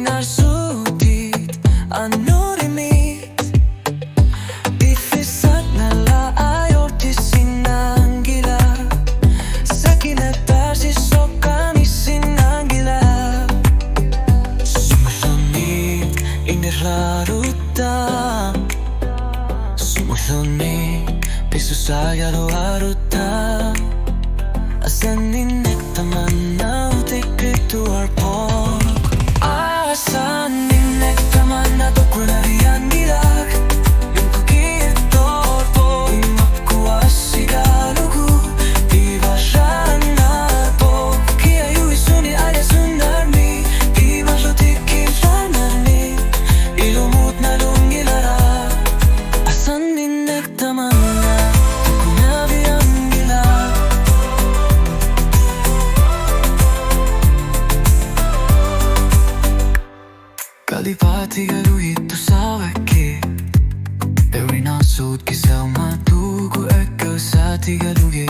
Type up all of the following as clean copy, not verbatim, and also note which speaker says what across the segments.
Speaker 1: narsutit anorimit Bifisat nalaayoti sinangila Sakinatasi sokami sinangila Sumusunit iniraruta Sumusunit pisusayalo aruta Asanin nektamanna utikritu arpok Asanin nektamanna tokunariyangirak Yung kakirtorpo imakkuasigalugu Ivashanarpo Kiayu isuni ayasunarmi Ivashotikilanarmi Ilumut na lungilara Asanin nektamanna Kalipati galuit tusawaki Every nasud kisaw matugu Ekaw sa tigalugi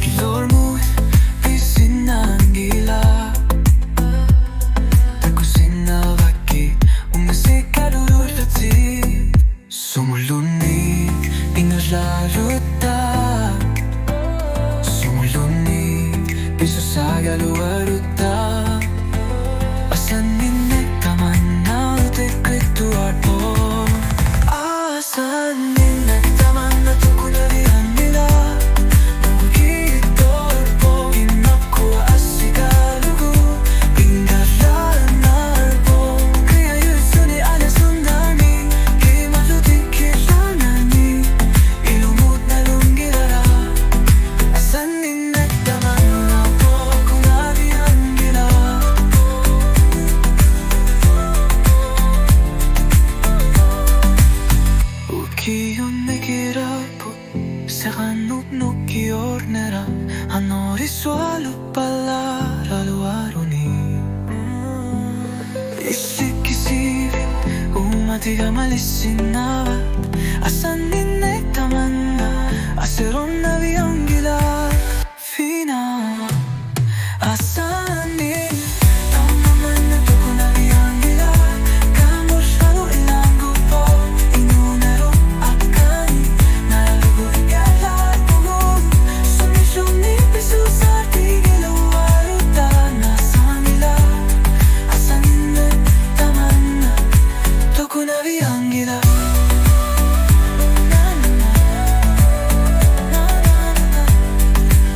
Speaker 1: Kilormut pisinangila Takusinawaki Umasikalululati Sumulunik inalaruta Sumulunik pisusagaluaruta Asanin nektamanna utikritu arpo Asanin nektamanna tokunariyangira Nungkitorpo imakkuasigalugu Pingalanarpo Kiayu isuni ayasunarmi Kimalutikilanarmi Ilumut na lungirara Asanin nektamanna tokunariyangira Ukiyon nekirapo Sekanuknuk kiornera Anorisualu palaraluaruni Isikisivin Umatiga malisinawa Asanin nektamanna Aseron naviyangila Fina Asanin Tamamanna tokunariyangila Kamushalo ilangu po Inunero akani Nalalugu ikalalugu Sumishuni pisusati Giluwaruta Nasanila Asanin nektamanna tokunariyangila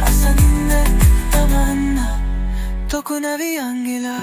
Speaker 1: Asanin nektamanna tokunariyangila